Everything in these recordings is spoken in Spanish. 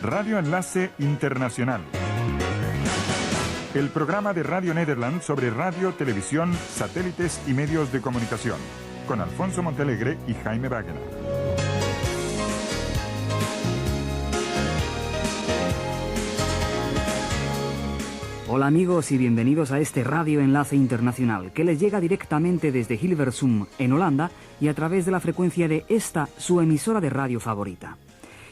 Radio Enlace Internacional. El programa de Radio Nederland sobre radio, televisión, satélites y medios de comunicación. Con Alfonso Montealegre y Jaime Wagner. Hola amigos y bienvenidos a este Radio Enlace Internacional que les llega directamente desde Hilversum en Holanda y a través de la frecuencia de esta, su emisora de radio favorita.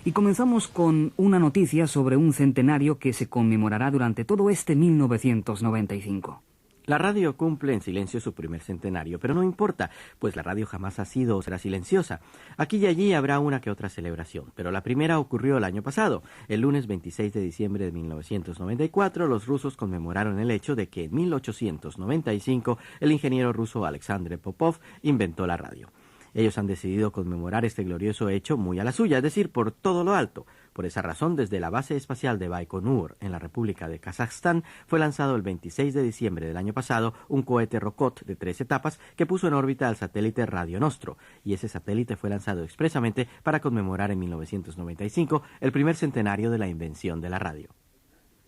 Y comenzamos con una noticia sobre un centenario que se conmemorará durante todo este 1995. La radio cumple en silencio su primer centenario, pero no importa, pues la radio jamás ha sido o será silenciosa. Aquí y allí habrá una que otra celebración, pero la primera ocurrió el año pasado. El lunes 26 de diciembre de 1994, los rusos conmemoraron el hecho de que en 1895 el ingeniero ruso Alexander Popov inventó la radio. Ellos han decidido conmemorar este glorioso hecho muy a la suya, es decir, por todo lo alto. Por esa razón, desde la base espacial de Baikonur, en la República de Kazajstán, fue lanzado el 26 de diciembre del año pasado un cohete Rokot de 3 etapas que puso en órbita al satélite Radio Nostro, y ese satélite fue lanzado expresamente para conmemorar en 1995 el primer centenario de la invención de la radio.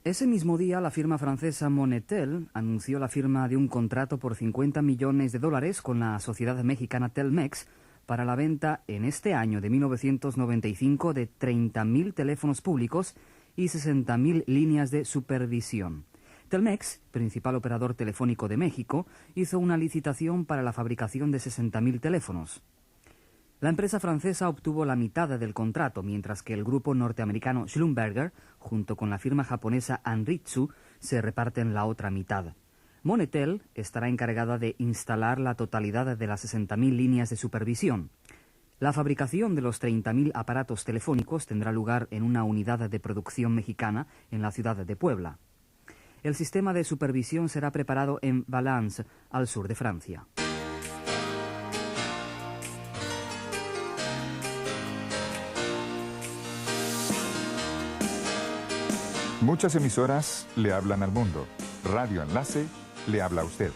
Ese mismo día, la firma francesa Monetel anunció la firma de un contrato por $50 millones con la sociedad mexicana Telmex para la venta en este año de 1995 de 30.000 teléfonos públicos y 60.000 líneas de supervisión. Telmex, principal operador telefónico de México, hizo una licitación para la fabricación de 60.000 teléfonos. La empresa francesa obtuvo la mitad del contrato, mientras que el grupo norteamericano Schlumberger, junto con la firma japonesa Anritsu, se reparten la otra mitad. Monetel estará encargada de instalar la totalidad de las 60.000 líneas de supervisión. La fabricación de los 30.000 aparatos telefónicos tendrá lugar en una unidad de producción mexicana en la ciudad de Puebla. El sistema de supervisión será preparado en Valence, al sur de Francia. Muchas emisoras le hablan al mundo. Radio Enlace le habla a usted.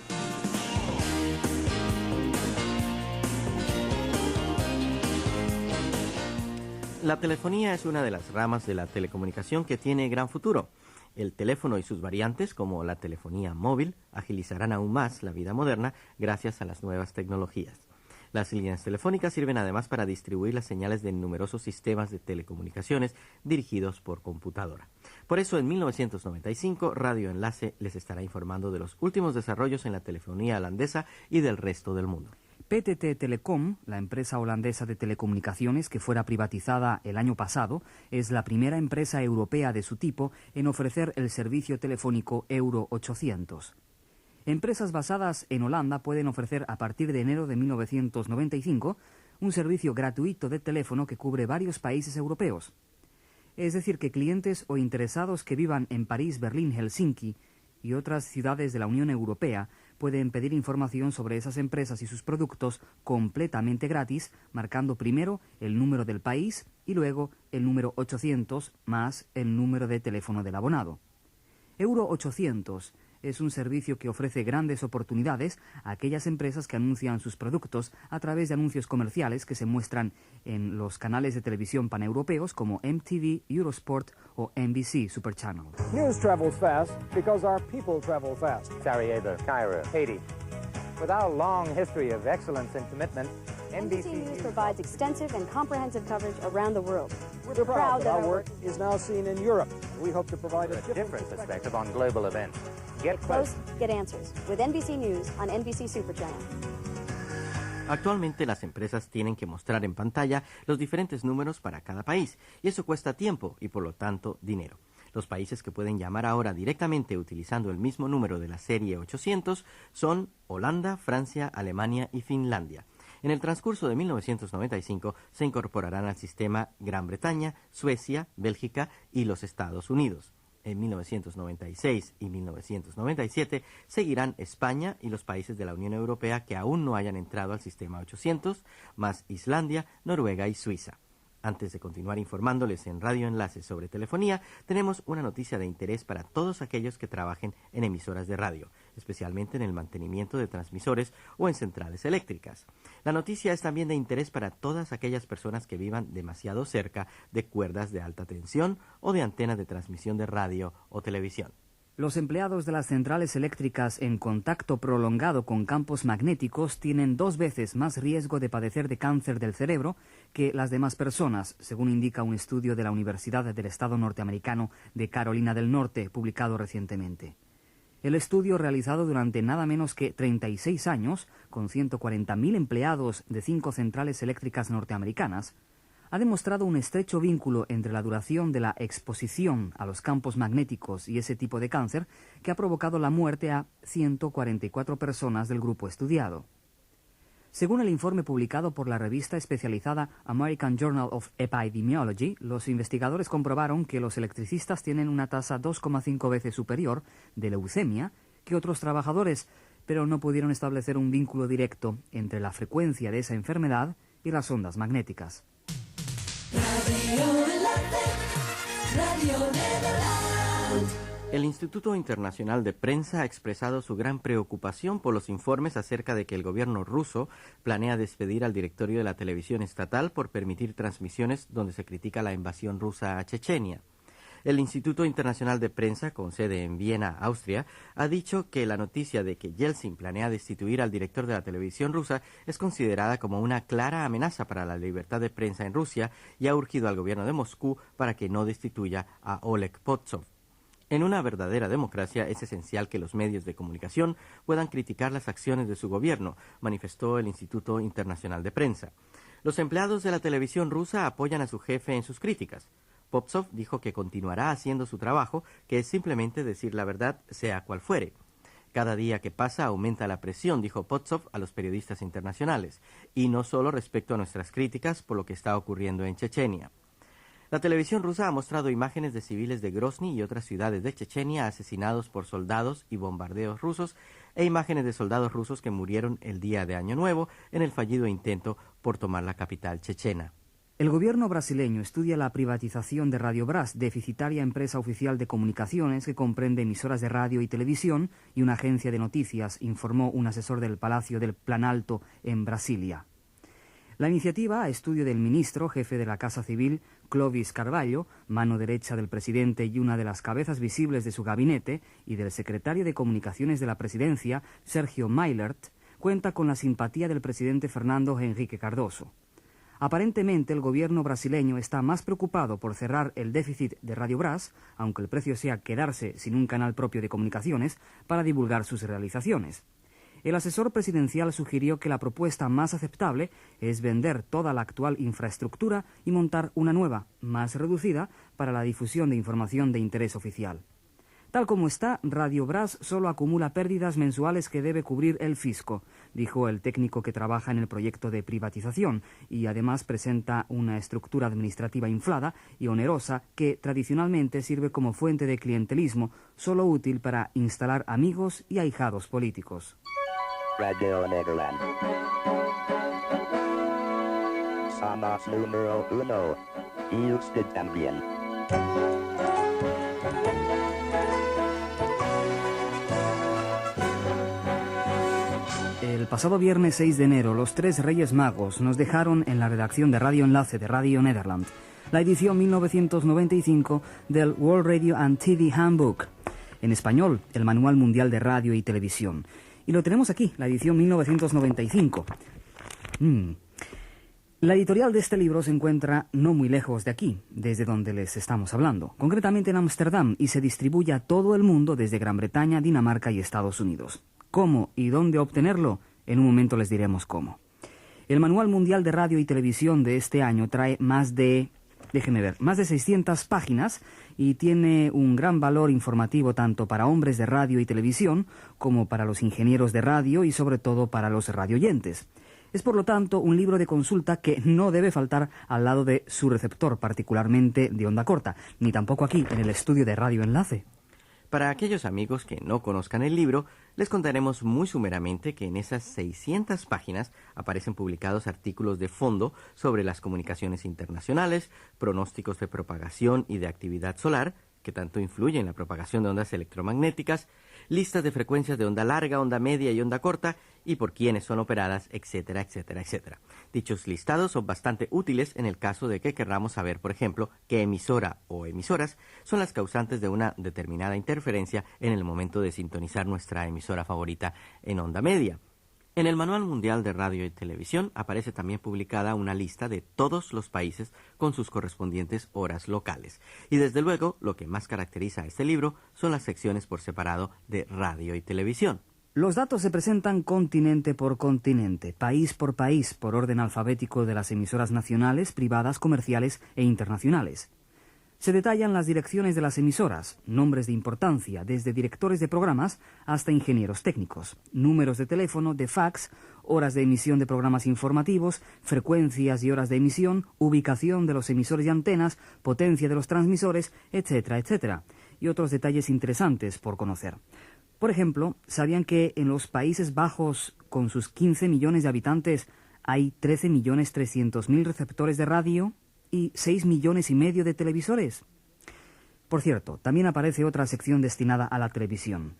La telefonía es una de las ramas de la telecomunicación que tiene gran futuro. El teléfono y sus variantes, como la telefonía móvil, agilizarán aún más la vida moderna gracias a las nuevas tecnologías. Las líneas telefónicas sirven además para distribuir las señales de numerosos sistemas de telecomunicaciones dirigidos por computadora. Por eso, en 1995, Radio Enlace les estará informando de los últimos desarrollos en la telefonía holandesa y del resto del mundo. PTT Telecom, la empresa holandesa de telecomunicaciones que fuera privatizada el año pasado, es la primera empresa europea de su tipo en ofrecer el servicio telefónico Euro 800. Empresas basadas en Holanda pueden ofrecer a partir de enero de 1995 un servicio gratuito de teléfono que cubre varios países europeos. Es decir, que clientes o interesados que vivan en París, Berlín, Helsinki y otras ciudades de la Unión Europea pueden pedir información sobre esas empresas y sus productos completamente gratis, marcando primero el número del país y luego el número 800 más el número de teléfono del abonado. Euro 800 es un servicio que ofrece grandes oportunidades a aquellas empresas que anuncian sus productos a través de anuncios comerciales que se muestran en los canales de televisión paneuropeos como MTV, Eurosport o NBC Super Channel. News travels fast because our people travel fast. Sarajevo, Cairo, Haiti. With our long history of excellence and commitment, NBC News provides extensive and comprehensive coverage around the world. We're proud that our work is now seen in Europe. We hope to provide a different perspective on global events. Get close, get answers with NBC News on NBC Super Channel. Actualmente las empresas tienen que mostrar en pantalla los diferentes números para cada país, y eso cuesta tiempo y por lo tanto dinero. Los países que pueden llamar ahora directamente utilizando el mismo número de la serie 800 son Holanda, Francia, Alemania y Finlandia. En el transcurso de 1995 se incorporarán al sistema Gran Bretaña, Suecia, Bélgica y los Estados Unidos. En 1996 y 1997 seguirán España y los países de la Unión Europea que aún no hayan entrado al sistema 800, más Islandia, Noruega y Suiza. Antes de continuar informándoles en Radio Enlace sobre telefonía, tenemos una noticia de interés para todos aquellos que trabajen en emisoras de radio. especialmente en el mantenimiento de transmisores o en centrales eléctricas. La noticia es también de interés para todas aquellas personas que vivan demasiado cerca de cuerdas de alta tensión o de antenas de transmisión de radio o televisión. Los empleados de las centrales eléctricas en contacto prolongado con campos magnéticos tienen 2 veces más riesgo de padecer de cáncer del cerebro que las demás personas, según indica un estudio de la Universidad del Estado norteamericano de Carolina del Norte, publicado recientemente. El estudio, realizado durante nada menos que 36 años, con 140.000 empleados de 5 centrales eléctricas norteamericanas, ha demostrado un estrecho vínculo entre la duración de la exposición a los campos magnéticos y ese tipo de cáncer que ha provocado la muerte a 144 personas del grupo estudiado. Según el informe publicado por la revista especializada American Journal of Epidemiology, los investigadores comprobaron que los electricistas tienen una tasa 2,5 veces superior de leucemia que otros trabajadores, pero no pudieron establecer un vínculo directo entre la frecuencia de esa enfermedad y las ondas magnéticas. El Instituto Internacional de Prensa ha expresado su gran preocupación por los informes acerca de que el gobierno ruso planea despedir al directorio de la televisión estatal por permitir transmisiones donde se critica la invasión rusa a Chechenia. El Instituto Internacional de Prensa, con sede en Viena, Austria, ha dicho que la noticia de que Yeltsin planea destituir al director de la televisión rusa es considerada como una clara amenaza para la libertad de prensa en Rusia y ha urgido al gobierno de Moscú para que no destituya a Oleg Potsov. En una verdadera democracia es esencial que los medios de comunicación puedan criticar las acciones de su gobierno, manifestó el Instituto Internacional de Prensa. Los empleados de la televisión rusa apoyan a su jefe en sus críticas. Potsov dijo que continuará haciendo su trabajo, que es simplemente decir la verdad, sea cual fuere. Cada día que pasa aumenta la presión, dijo Potsov a los periodistas internacionales, y no solo respecto a nuestras críticas por lo que está ocurriendo en Chechenia. La televisión rusa ha mostrado imágenes de civiles de Grozny y otras ciudades de Chechenia asesinados por soldados y bombardeos rusos e imágenes de soldados rusos que murieron el día de Año Nuevo en el fallido intento por tomar la capital chechena. El gobierno brasileño estudia la privatización de Radio Brás, deficitaria empresa oficial de comunicaciones que comprende emisoras de radio y televisión y una agencia de noticias, informó un asesor del Palacio del Planalto en Brasilia. La iniciativa, a estudio del ministro, jefe de la Casa Civil, Clovis Carvalho, mano derecha del presidente y una de las cabezas visibles de su gabinete, y del secretario de Comunicaciones de la Presidencia, Sergio Mailert, cuenta con la simpatía del presidente Fernando Henrique Cardoso. Aparentemente, el gobierno brasileño está más preocupado por cerrar el déficit de Radio Brás, aunque el precio sea quedarse sin un canal propio de comunicaciones, para divulgar sus realizaciones. El asesor presidencial sugirió que la propuesta más aceptable es vender toda la actual infraestructura y montar una nueva, más reducida, para la difusión de información de interés oficial. Tal como está, Radio Brás solo acumula pérdidas mensuales que debe cubrir el fisco, dijo el técnico que trabaja en el proyecto de privatización, y además presenta una estructura administrativa inflada y onerosa que tradicionalmente sirve como fuente de clientelismo, solo útil para instalar amigos y ahijados políticos. Radio Nederland. Somos número 1. Y usted también. El pasado viernes 6 de enero, los 3 Reyes Magos nos dejaron en la redacción de Radio Enlace de Radio Nederland la edición 1995 del World Radio and TV Handbook, en español, el Manual Mundial de Radio y Televisión. Y lo tenemos aquí, la edición 1995. La editorial de este libro se encuentra no muy lejos de aquí, desde donde les estamos hablando, concretamente en Ámsterdam, y se distribuye a todo el mundo desde Gran Bretaña, Dinamarca y Estados Unidos. ¿Cómo y dónde obtenerlo? En un momento les diremos cómo. El Manual Mundial de Radio y Televisión de este año trae más de 600 páginas y tiene un gran valor informativo tanto para hombres de radio y televisión como para los ingenieros de radio y sobre todo para los radioyentes. Es por lo tanto un libro de consulta que no debe faltar al lado de su receptor, particularmente de onda corta, ni tampoco aquí en el estudio de Radio Enlace. Para aquellos amigos que no conozcan el libro, les contaremos muy sumeramente que en esas 600 páginas aparecen publicados artículos de fondo sobre las comunicaciones internacionales, pronósticos de propagación y de actividad solar, que tanto influyen en la propagación de ondas electromagnéticas, listas de frecuencias de onda larga, onda media y onda corta, y por quiénes son operadas, etcétera, etcétera, etcétera. Dichos listados son bastante útiles en el caso de que querramos saber, por ejemplo, qué emisora o emisoras son las causantes de una determinada interferencia en el momento de sintonizar nuestra emisora favorita en onda media. En el Manual Mundial de Radio y Televisión aparece también publicada una lista de todos los países con sus correspondientes horas locales. Y desde luego, lo que más caracteriza a este libro son las secciones por separado de radio y televisión. Los datos se presentan continente por continente, país, por orden alfabético de las emisoras nacionales, privadas, comerciales e internacionales. Se detallan las direcciones de las emisoras, nombres de importancia, desde directores de programas hasta ingenieros técnicos, números de teléfono, de fax, horas de emisión de programas informativos, frecuencias y horas de emisión, ubicación de los emisores y antenas, potencia de los transmisores, etcétera, etcétera, y otros detalles interesantes por conocer. Por ejemplo, ¿sabían que en los Países Bajos, con sus 15 millones de habitantes, hay 13.300.000 receptores de radio y 6,5 millones de televisores? Por cierto, también aparece otra sección destinada a la televisión.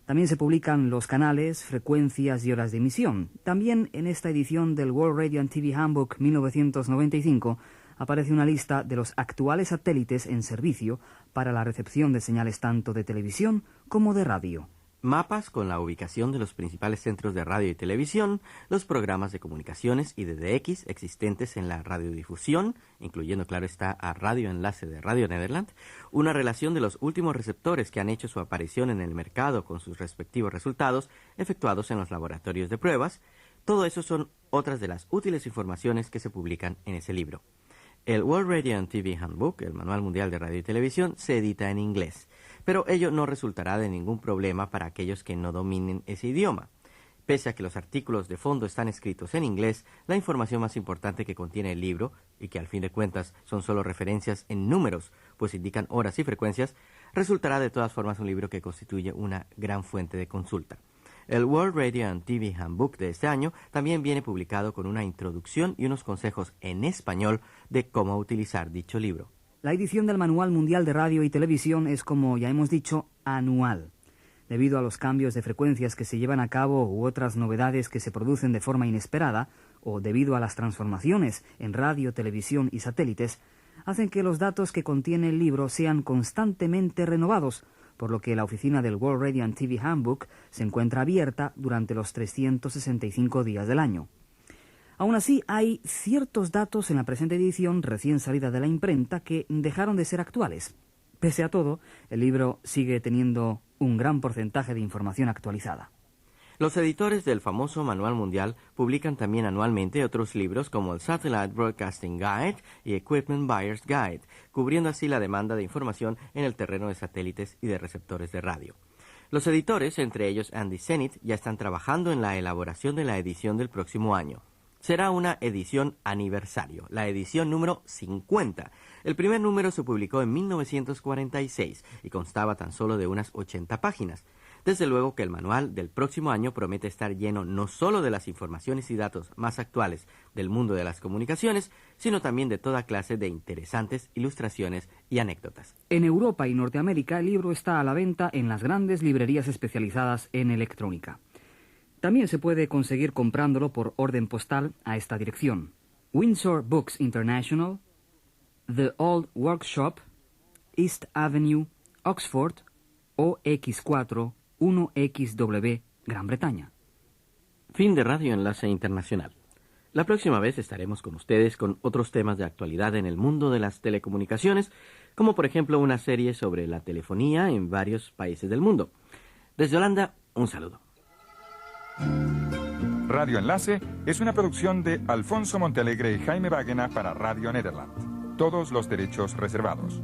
También se publican los canales, frecuencias y horas de emisión. También en esta edición del World Radio and TV Handbook 1995 aparece una lista de los actuales satélites en servicio para la recepción de señales tanto de televisión como de radio. Mapas con la ubicación de los principales centros de radio y televisión, los programas de comunicaciones y de DX existentes en la radiodifusión, incluyendo, claro está, a Radio Enlace de Radio Nederland, una relación de los últimos receptores que han hecho su aparición en el mercado con sus respectivos resultados efectuados en los laboratorios de pruebas. Todo eso son otras de las útiles informaciones que se publican en ese libro. El World Radio and TV Handbook, el Manual Mundial de Radio y Televisión, se edita en inglés, pero ello no resultará de ningún problema para aquellos que no dominen ese idioma. Pese a que los artículos de fondo están escritos en inglés, la información más importante que contiene el libro, y que al fin de cuentas son solo referencias en números, pues indican horas y frecuencias, resultará de todas formas un libro que constituye una gran fuente de consulta. El World Radio and TV Handbook de este año también viene publicado con una introducción y unos consejos en español de cómo utilizar dicho libro. La edición del Manual Mundial de Radio y Televisión es, como ya hemos dicho, anual. Debido a los cambios de frecuencias que se llevan a cabo u otras novedades que se producen de forma inesperada, o debido a las transformaciones en radio, televisión y satélites, hacen que los datos que contiene el libro sean constantemente renovados, por lo que la oficina del World Radio and TV Handbook se encuentra abierta durante los 365 días del año. Aún así, hay ciertos datos en la presente edición recién salida de la imprenta que dejaron de ser actuales. Pese a todo, el libro sigue teniendo un gran porcentaje de información actualizada. Los editores del famoso Manual Mundial publican también anualmente otros libros como el Satellite Broadcasting Guide y Equipment Buyer's Guide, cubriendo así la demanda de información en el terreno de satélites y de receptores de radio. Los editores, entre ellos Andy Zenith, ya están trabajando en la elaboración de la edición del próximo año. Será una edición aniversario, la edición número 50. El primer número se publicó en 1946 y constaba tan solo de unas 80 páginas. Desde luego que el manual del próximo año promete estar lleno no solo de las informaciones y datos más actuales del mundo de las comunicaciones, sino también de toda clase de interesantes ilustraciones y anécdotas. En Europa y Norteamérica el libro está a la venta en las grandes librerías especializadas en electrónica. También se puede conseguir comprándolo por orden postal a esta dirección: Windsor Books International, The Old Workshop, East Avenue, Oxford, OX4 1XW, Gran Bretaña. Fin de Radio Enlace Internacional. La próxima vez estaremos con ustedes con otros temas de actualidad en el mundo de las telecomunicaciones, como por ejemplo una serie sobre la telefonía en varios países del mundo. Desde Holanda, un saludo. Radio Enlace es una producción de Alfonso Montealegre y Jaime Bagena para Radio Nederland. Todos los derechos reservados.